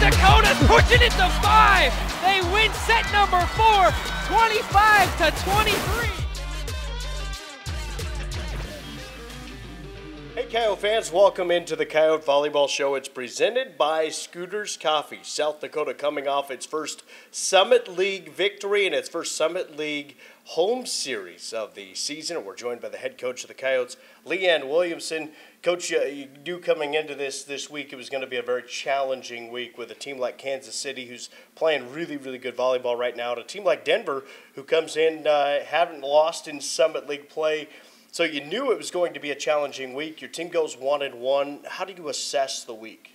Dakota's pushing it to 5. They win set number 4, 25-23. Hey Coyote fans, welcome into the Coyote Volleyball Show. It's presented by Scooters Coffee. South Dakota coming off its first Summit League victory and its first Summit League home series of the season. We're joined by the head coach of the Coyotes, Leanne Williamson. Coach, you knew coming into this week it was going to be a very challenging week with a team like Kansas City, who's playing really, really good volleyball right now, and a team like Denver, who comes in, haven't lost in Summit League play. So you knew it was going to be a challenging week. Your team goes 1-1. How do you assess the week?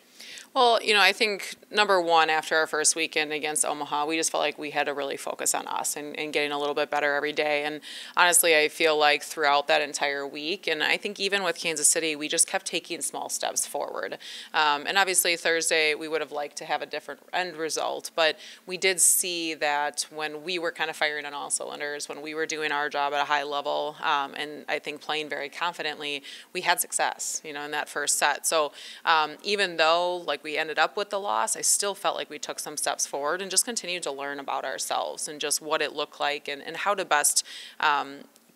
Well, you know, I think number one, after our first weekend against Omaha, we just felt like we had to really focus on us and getting a little bit better every day. And honestly, I feel like throughout that entire week, and I think even with Kansas City, we just kept taking small steps forward. And obviously Thursday, we would have liked to have a different end result, but we did see that when we were kind of firing on all cylinders, when we were doing our job at a high level, and I think playing very confidently, we had success, you know, in that first set. So even though, like, we ended up with the loss, I still felt like we took some steps forward and just continued to learn about ourselves and just what it looked like and how to best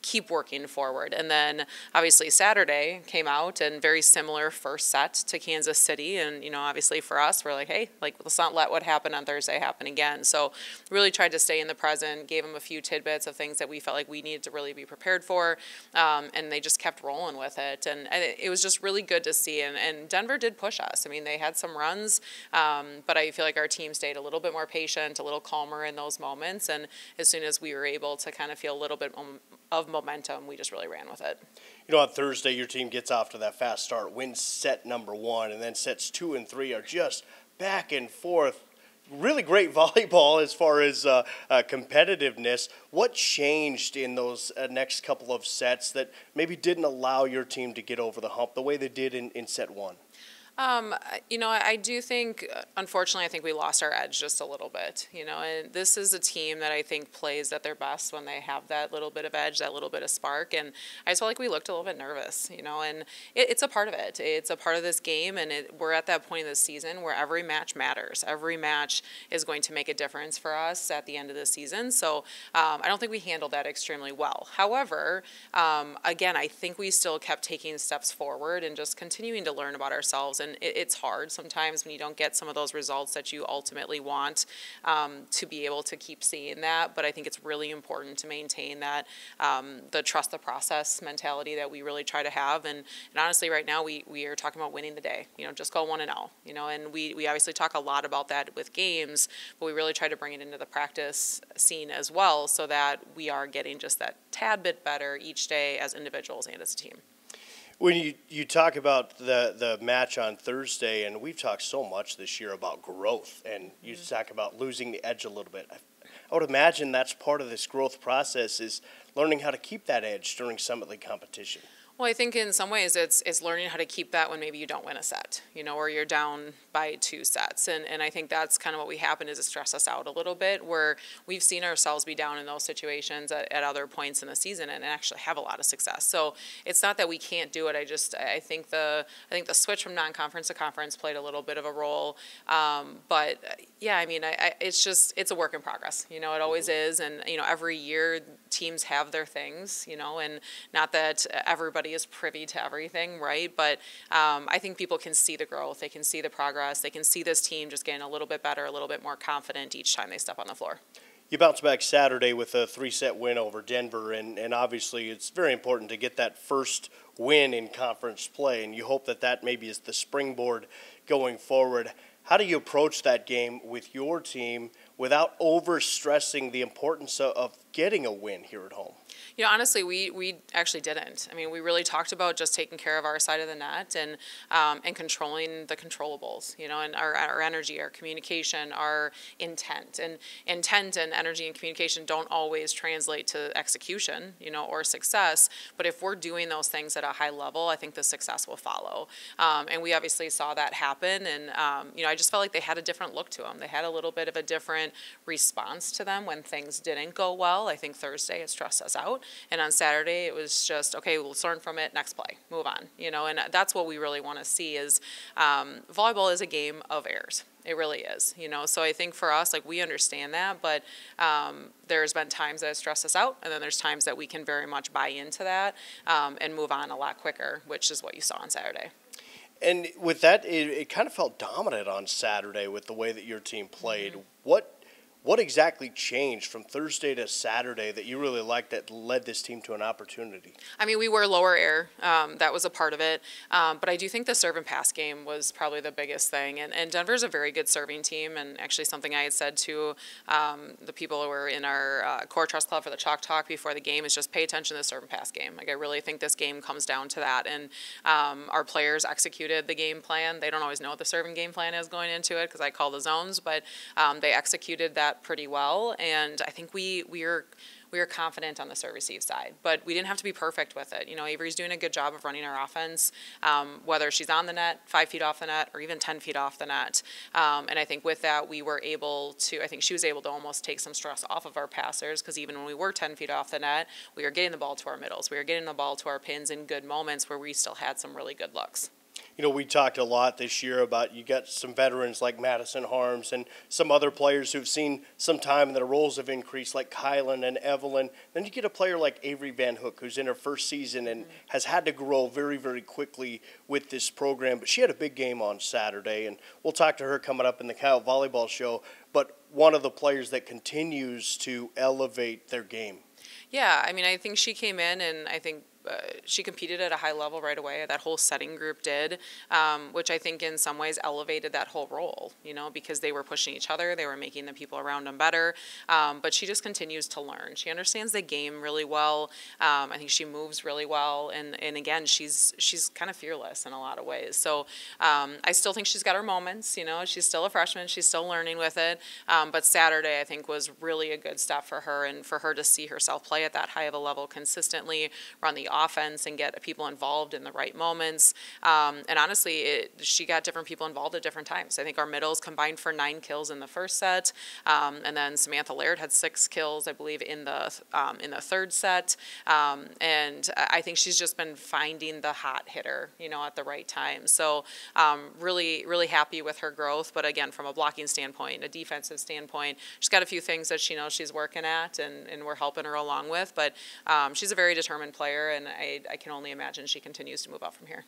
keep working forward. And then obviously Saturday came out and very similar first set to Kansas City. And, you know, obviously for us, we're like, hey, like, let's not let what happened on Thursday happen again. So really tried to stay in the present, gave them a few tidbits of things that we felt like we needed to really be prepared for. And they just kept rolling with it. And it was just really good to see. And Denver did push us. I mean, they had some runs, but I feel like our team stayed a little bit more patient, a little calmer in those moments. And as soon as we were able to kind of feel a little bit of momentum, we just really ran with it. You know, on Thursday, your team gets off to that fast start, wins set number 1, and then sets 2 and 3 are just back and forth. Really great volleyball as far as competitiveness. What changed in those next couple of sets that maybe didn't allow your team to get over the hump the way they did in set 1? You know, I do think, unfortunately, I think we lost our edge just a little bit, you know, and this is a team that I think plays at their best when they have that little bit of edge, that little bit of spark, and I just felt like we looked a little bit nervous, you know, and it's a part of it. It's a part of this game, and we're at that point of the season where every match matters. Every match is going to make a difference for us at the end of the season, so I don't think we handled that extremely well. However, again, I think we still kept taking steps forward and just continuing to learn about ourselves. And it's hard sometimes when you don't get some of those results that you ultimately want to be able to keep seeing that. But I think it's really important to maintain that the trust the process mentality that we really try to have. And honestly, right now we are talking about winning the day. You know, just go 1-0. You know, and we obviously talk a lot about that with games, but we really try to bring it into the practice scene as well, so that we are getting just that tad bit better each day as individuals and as a team. When you talk about the match on Thursday, and we've talked so much this year about growth, and you talk about losing the edge a little bit. I would imagine that's part of this growth process, is learning how to keep that edge during Summit League competition. Well, I think in some ways it's learning how to keep that when maybe you don't win a set, you know, or you're down by 2 sets. And I think that's kind of what we happen is it stress us out a little bit, where we've seen ourselves be down in those situations at other points in the season and actually have a lot of success. So it's not that we can't do it. I think the switch from non-conference to conference played a little bit of a role. But yeah, I mean, it's a work in progress. You know, it always is. And, you know, every year teams have their things, you know, and not that everybody is privy to everything, right? But I think people can see the growth, they can see the progress, they can see this team just getting a little bit better, a little bit more confident each time they step on the floor. You bounced back Saturday with a 3-set win over Denver, and obviously it's very important to get that first win in conference play, and you hope that maybe is the springboard going forward. How do you approach that game with your team without overstressing the importance of getting a win here at home? You know, honestly, we actually didn't. I mean, we really talked about just taking care of our side of the net and controlling the controllables, you know, and our energy, our communication, our intent. And intent and energy and communication don't always translate to execution, you know, or success. But if we're doing those things at a high level, I think the success will follow. And we obviously saw that happen. And, you know, I just felt like they had a different look to them. They had a little bit of a different response to them when things didn't go well. I think Thursday it stressed us out. And on Saturday, it was just, okay, we'll learn from it, next play, move on, you know, and that's what we really want to see is volleyball is a game of errors. It really is, you know. So I think for us, like, we understand that, but there's been times that it stressed us out, and then there's times that we can very much buy into that and move on a lot quicker, which is what you saw on Saturday. And with that, it kind of felt dominant on Saturday with the way that your team played. What exactly changed from Thursday to Saturday that you really liked that led this team to an opportunity? I mean, we were lower air. That was a part of it. But I do think the serve and pass game was probably the biggest thing. And Denver's a very good serving team. And actually something I had said to the people who were in our Core Trust Club for the Chalk Talk before the game is just pay attention to the serve and pass game. Like, I really think this game comes down to that. And our players executed the game plan. They don't always know what the serving game plan is going into it because I call the zones, but they executed that pretty well, and I think we are confident on the serve receive side, but we didn't have to be perfect with it. You know, Avery's doing a good job of running our offense, whether she's on the net, 5 feet off the net, or even 10 feet off the net. And I think with that, we were able to, I think she was able to almost take some stress off of our passers, because even when we were 10 feet off the net, we were getting the ball to our middles. We were getting the ball to our pins in good moments where we still had some really good looks. You know, we talked a lot this year about you got some veterans like Madison Harms and some other players who've seen some time and their roles have increased, like Kylan and Evelyn. Then you get a player like Avery Van Hook, who's in her first season and has had to grow very, very quickly with this program. But she had a big game on Saturday, and we'll talk to her coming up in the Coyote Volleyball Show. But one of the players that continues to elevate their game. Yeah, I mean, I think she came in, and I think she competed at a high level right away. That whole setting group did, which I think in some ways elevated that whole role, you know, because they were pushing each other. They were making the people around them better. But she just continues to learn. She understands the game really well. I think she moves really well. And again, she's kind of fearless in a lot of ways. So I still think she's got her moments. You know, she's still a freshman. She's still learning with it. But Saturday, I think, was really a good step for her, and for her to see herself play at that high of a level consistently, run the offense and get people involved in the right moments. And honestly, she got different people involved at different times. I think our middles combined for 9 kills in the first set, and then Samantha Laird had 6 kills, I believe, in the third set. And I think she's just been finding the hot hitter, you know, at the right time. So really, really happy with her growth. But again, from a blocking standpoint, a defensive standpoint, she's got a few things that she knows she's working at, and we're helping her along with. But she's a very determined player, and I can only imagine she continues to move up from here.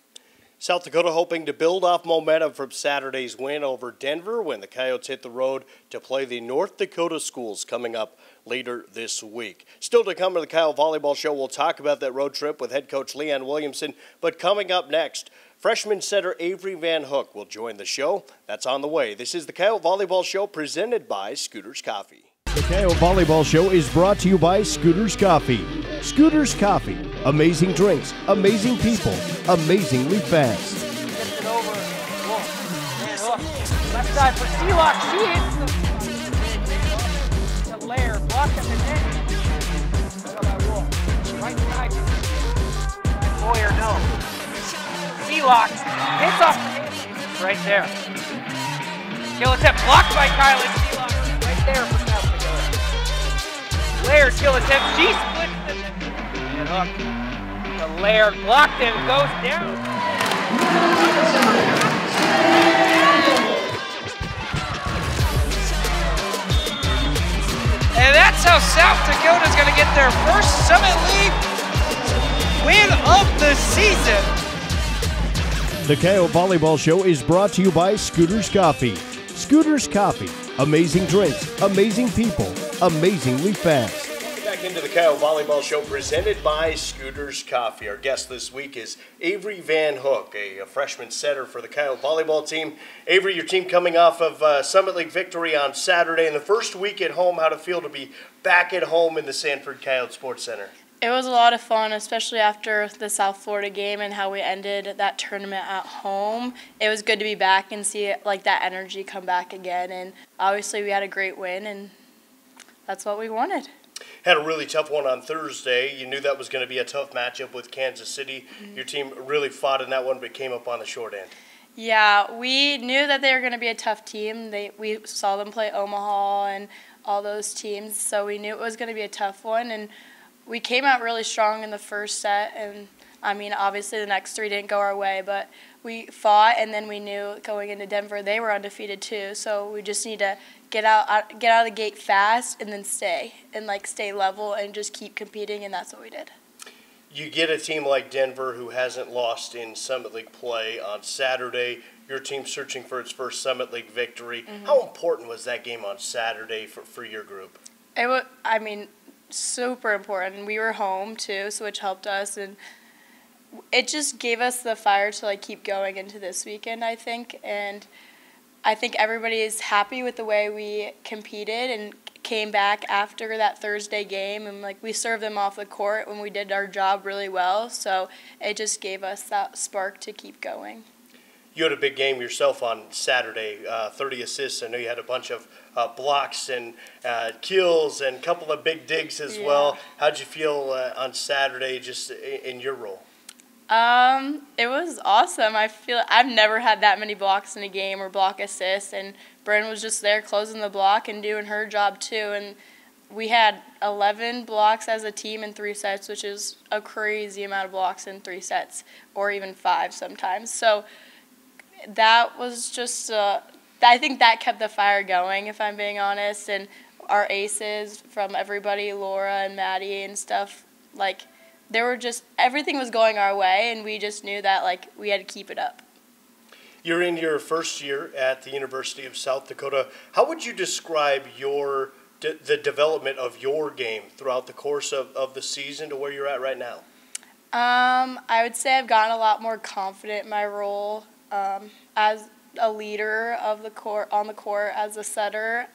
South Dakota hoping to build off momentum from Saturday's win over Denver when the Coyotes hit the road to play the North Dakota schools coming up later this week. Still to come to the Coyote Volleyball Show, we'll talk about that road trip with head coach Leanne Williamson. But coming up next, freshman setter Avery Van Hook will join the show. That's on the way. This is the Coyote Volleyball Show presented by Scooters Coffee. The Coyote Volleyball Show is brought to you by Scooters Coffee. Scooters Coffee. Amazing drinks, amazing people, amazingly fast. Gets it over. Wolf. Left side for Sealock. She hits the Thayer. Block at the net. How about Wolf? Right side. Thayer, no. Sealock hits off. Right there. Kill attempt blocked by Kylan Sealock. Right there for South Dakota. Laird kill attempt. She splits the and hook. The Laird blocked him, goes down. And that's how South Dakota is going to get their first Summit League win of the season. The Coyote Volleyball Show is brought to you by Scooters Coffee. Scooters Coffee. Amazing drinks, amazing people, amazingly fast. Back into the Coyote Volleyball Show presented by Scooters Coffee. Our guest this week is Avery Van Hook, a freshman setter for the Coyote Volleyball team. Avery, your team coming off of Summit League victory on Saturday. In the first week at home, how'd it feel to be back at home in the Sanford Coyote Sports Center? It was a lot of fun, especially after the South Florida game and how we ended that tournament at home. It was good to be back and see like that energy come back again. And obviously we had a great win, and that's what we wanted. Had a really tough one on Thursday. You knew that was going to be a tough matchup with Kansas City. Mm-hmm. Your team really fought in that one, but came up on the short end. Yeah, we knew that they were going to be a tough team. We saw them play Omaha and all those teams, so we knew it was going to be a tough one. And we came out really strong in the first set, and I mean, obviously the next 3 didn't go our way, but we fought, and then we knew going into Denver they were undefeated too. So we just need to get out of the gate fast and then stay level and just keep competing, and that's what we did. You get a team like Denver who hasn't lost in Summit League play on Saturday. Your team searching for its first Summit League victory. Mm-hmm. How important was that game on Saturday for your group? It was, I mean, super important. We were home too, so which helped us, and it just gave us the fire to keep going into this weekend, I think. And I think everybody is happy with the way we competed and came back after that Thursday game, and we served them off the court when we did our job really well. So it just gave us that spark to keep going. You had a big game yourself on Saturday, 30 assists. I know you had a bunch of blocks and kills and a couple of big digs as well. How'd you feel on Saturday just in your role? It was awesome. I've never had that many blocks in a game or block assists, and Bryn was just there closing the block and doing her job too. And we had 11 blocks as a team in 3 sets, which is a crazy amount of blocks in 3 sets, or even 5 sometimes. So that was just, I think that kept the fire going, if I'm being honest. And our aces from everybody, Laura and Maddie and stuff, they were just, everything was going our way, and we just knew that we had to keep it up. You're in your first year at the University of South Dakota. How would you describe the development of your game throughout the course of the season to where you're at right now? I would say I've gotten a lot more confident in my role as a leader of the court, on the court, as a setter.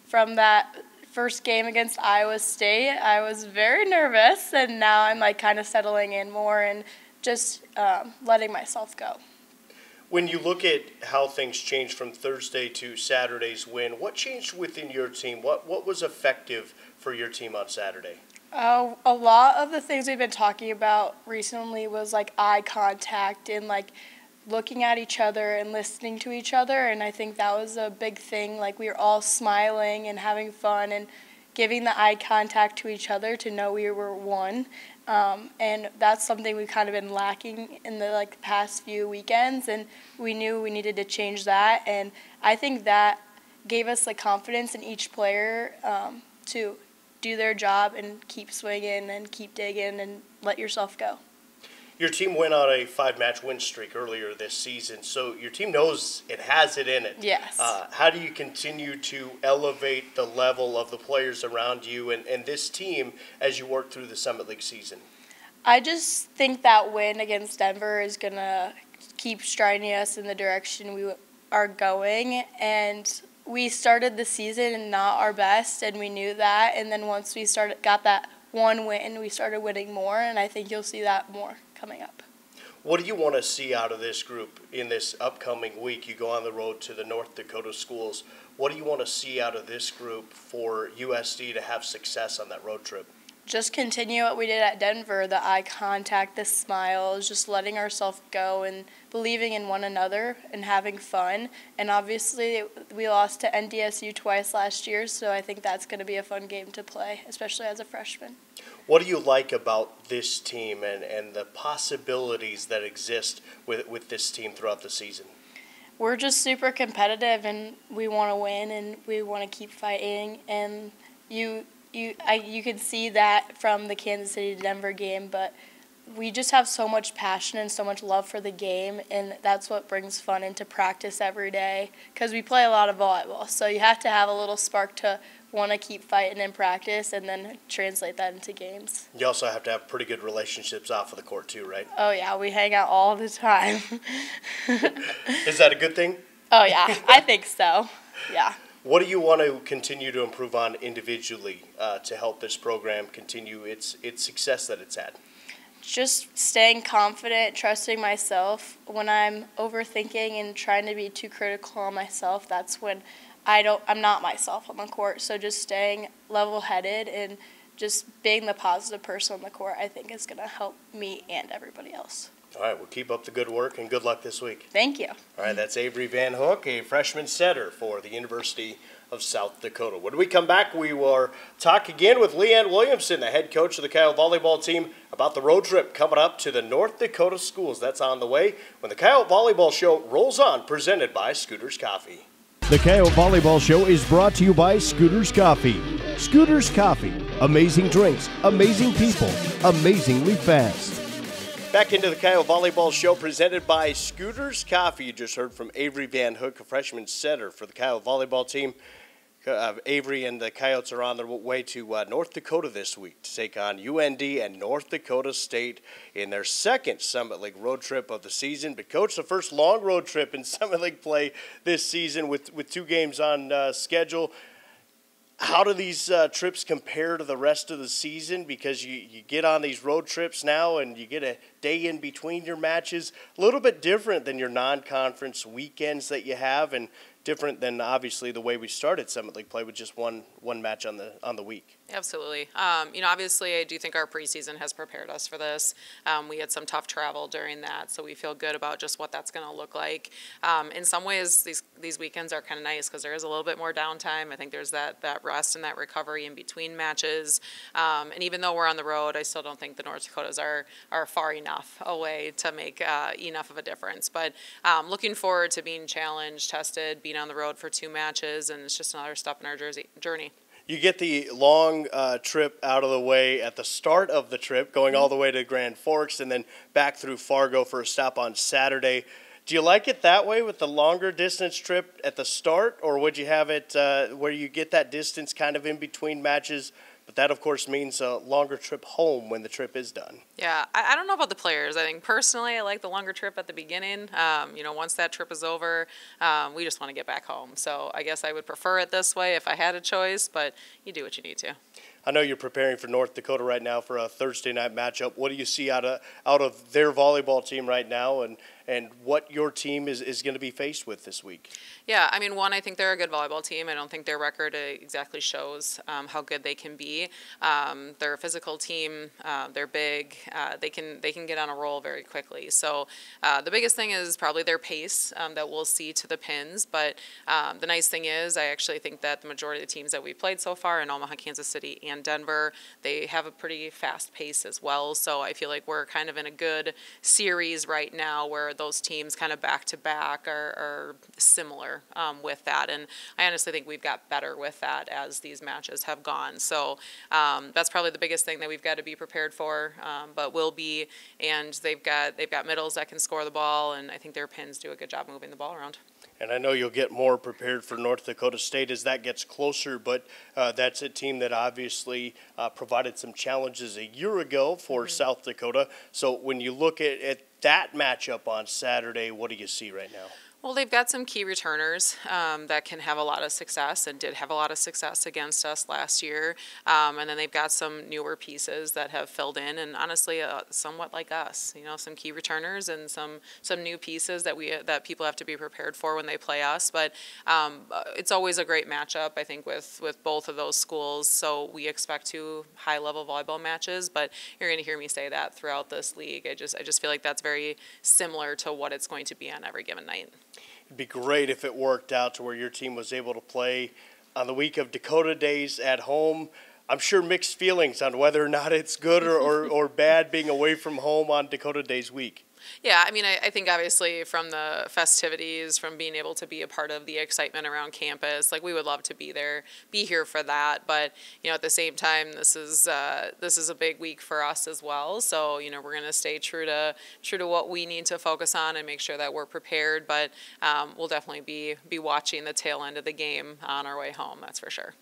From that first game against Iowa State, I was very nervous, and now I'm kind of settling in more and just letting myself go. When you look at how things changed from Thursday to Saturday's win, what changed within your team? What was effective for your team on Saturday? A lot of the things we've been talking about recently was eye contact and looking at each other and listening to each other, and I think that was a big thing. We were all smiling and having fun and giving the eye contact to each other to know we were one. And that's something we've kind of been lacking in the past few weekends, and we knew we needed to change that. And I think that gave us the confidence in each player to do their job and keep swinging and keep digging and let yourself go. Your team went on a 5-match win streak earlier this season, so your team knows it has it in it. Yes. How do you continue to elevate the level of the players around you and this team as you work through the Summit League season? I just think that win against Denver is going to keep striding us in the direction we are going. And we started the season not our best, and we knew that. And then once we got that one win, we started winning more, and I think you'll see that more coming up. What do you want to see out of this group in this upcoming week? You go on the road to the North Dakota schools. What do you want to see out of this group for USD to have success on that road trip? Just continue what we did at Denver, the eye contact, the smiles, just letting ourselves go and believing in one another and having fun. And obviously we lost to NDSU twice last year, so I think that's going to be a fun game to play, especially as a freshman. What do you like about this team and the possibilities that exist with this team throughout the season? We're just super competitive, and we want to win, and we want to keep fighting. And you can see that from the Kansas City to Denver game, but we just have so much passion and so much love for the game, and that's what brings fun into practice every day, because we play a lot of volleyball. So you have to have a little spark to want to keep fighting in practice and then translate that into games. You also have to have pretty good relationships off of the court too, right? Oh, yeah, we hang out all the time. Is that a good thing? Oh, yeah, I think so, yeah. What do you want to continue to improve on individually to help this program continue its success that it's had? Just staying confident, trusting myself. When I'm overthinking and trying to be too critical on myself, that's when I'm not myself on the court. So just staying level-headed and just being the positive person on the court, I think, is going to help me and everybody else. All right, well, keep up the good work and good luck this week. Thank you. All right, that's Avery Van Hook, a freshman setter for the University of South Dakota. When we come back, we will talk again with Leanne Williamson, the head coach of the Coyote Volleyball team, about the road trip coming up to the North Dakota schools. That's on the way when the Coyote Volleyball Show rolls on, presented by Scooters Coffee. The Coyote Volleyball Show is brought to you by Scooters Coffee. Scooters Coffee. Amazing drinks, amazing people, amazingly fast. Back into the Coyote Volleyball Show presented by Scooters Coffee. You just heard from Avery Van Hook, a freshman setter for the Coyote Volleyball team. Avery and the Coyotes are on their way to North Dakota this week to take on UND and North Dakota State in their second Summit League road trip of the season. But, Coach, the first long road trip in Summit League play this season with 2 games on schedule. How do these trips compare to the rest of the season? Because you get on these road trips now and you get a day in between your matches. A little bit different than your non-conference weekends that you have, and different than obviously the way we started Summit League play with just one match on the week. Absolutely. Obviously I do think our preseason has prepared us for this. We had some tough travel during that, so we feel good about just what that's going to look like. In some ways, these weekends are kind of nice because there is a little bit more downtime. I think there's that rest and that recovery in between matches. And even though we're on the road, I still don't think the North Dakotas are far enough away to make enough of a difference. But looking forward to being challenged, tested, being on the road for 2 matches, and it's just another step in our journey. You get the long trip out of the way at the start of the trip, going all the way to Grand Forks and then back through Fargo for a stop on Saturday. Do you like it that way with the longer distance trip at the start, or would you have it where you get that distance kind of in between matches? But that, of course, means a longer trip home when the trip is done. Yeah, I don't know about the players. I think personally I like the longer trip at the beginning. Once that trip is over, we just want to get back home. So I guess I would prefer it this way if I had a choice, but you do what you need to. I know you're preparing for North Dakota right now for a Thursday night matchup. What do you see out of their volleyball team right now, and what your team is going to be faced with this week? Yeah, I think they're a good volleyball team. I don't think their record exactly shows how good they can be. They're a physical team. They're big. They can get on a roll very quickly. So the biggest thing is probably their pace that we'll see to the pins. But the nice thing is I actually think that the majority of the teams that we've played so far in Omaha, Kansas City, and Denver, they have a pretty fast pace as well. So I feel like we're kind of in a good series right now where those teams kind of back-to-back are similar with that. And I honestly think we've got better with that as these matches have gone. So that's probably the biggest thing that we've got to be prepared for, but will be. And they've got middles that can score the ball, and I think their pins do a good job moving the ball around. And I know you'll get more prepared for North Dakota State as that gets closer, but that's a team that obviously provided some challenges a year ago for South Dakota. So when you look at that matchup on Saturday, what do you see right now? Well, they've got some key returners that can have a lot of success and did have a lot of success against us last year. And then they've got some newer pieces that have filled in, and honestly, somewhat like us, some key returners and some new pieces that people have to be prepared for when they play us. But it's always a great matchup, I think, with both of those schools. So we expect 2 high-level volleyball matches, but you're going to hear me say that throughout this league. I just feel like that's very similar to what it's going to be on every given night. It'd be great if it worked out to where your team was able to play on the week of Dakota Days at home. I'm sure mixed feelings on whether or not it's good or bad being away from home on Dakota Days week. Yeah, I think obviously from the festivities, from being able to be a part of the excitement around campus, we would love to be here for that. But at the same time, this is a big week for us as well. So we're going to stay true to what we need to focus on and make sure that we're prepared. But we'll definitely be watching the tail end of the game on our way home. That's for sure.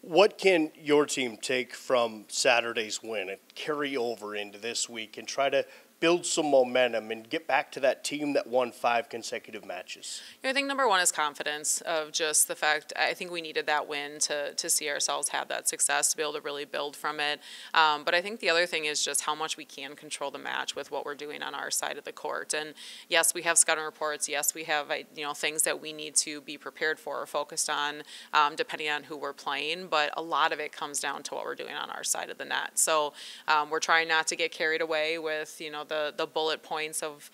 What can your team take from Saturday's win and carry over into this week and try to build some momentum and get back to that team that won 5 consecutive matches? I think number one is confidence of just the fact I think we needed that win to see ourselves have that success, to be able to really build from it. But I think the other thing is just how much we can control the match with what we're doing on our side of the court. And yes, we have scouting reports. Yes, we have things that we need to be prepared for or focused on depending on who we're playing. But a lot of it comes down to what we're doing on our side of the net. So we're trying not to get carried away with the bullet points of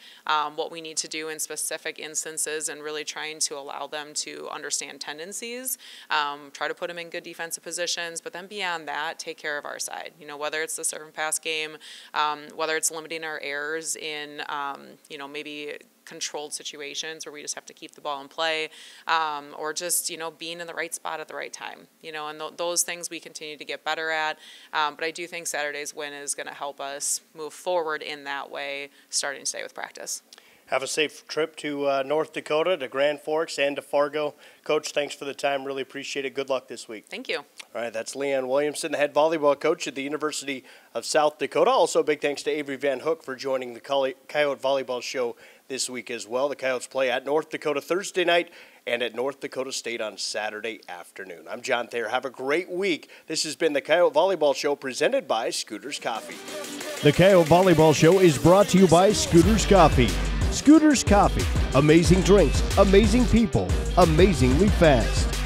what we need to do in specific instances, and really trying to allow them to understand tendencies, try to put them in good defensive positions, but then beyond that, take care of our side. Whether it's the serve and pass game, whether it's limiting our errors in, maybe controlled situations where we just have to keep the ball in play, or just, being in the right spot at the right time, and those things we continue to get better at. But I do think Saturday's win is going to help us move forward in that way, starting today with practice. Have a safe trip to North Dakota, to Grand Forks, and to Fargo. Coach, thanks for the time. Really appreciate it. Good luck this week. Thank you. All right, that's Leanne Williamson, the head volleyball coach at the University of South Dakota. Also, big thanks to Avery Van Hook for joining the Coyote Volleyball Show this week as well. The Coyotes play at North Dakota Thursday night and at North Dakota State on Saturday afternoon. I'm John Thayer. Have a great week. This has been the Coyote Volleyball Show presented by Scooters Coffee. The Coyote Volleyball Show is brought to you by Scooters Coffee. Scooters Coffee. Amazing drinks, amazing people, amazingly fast.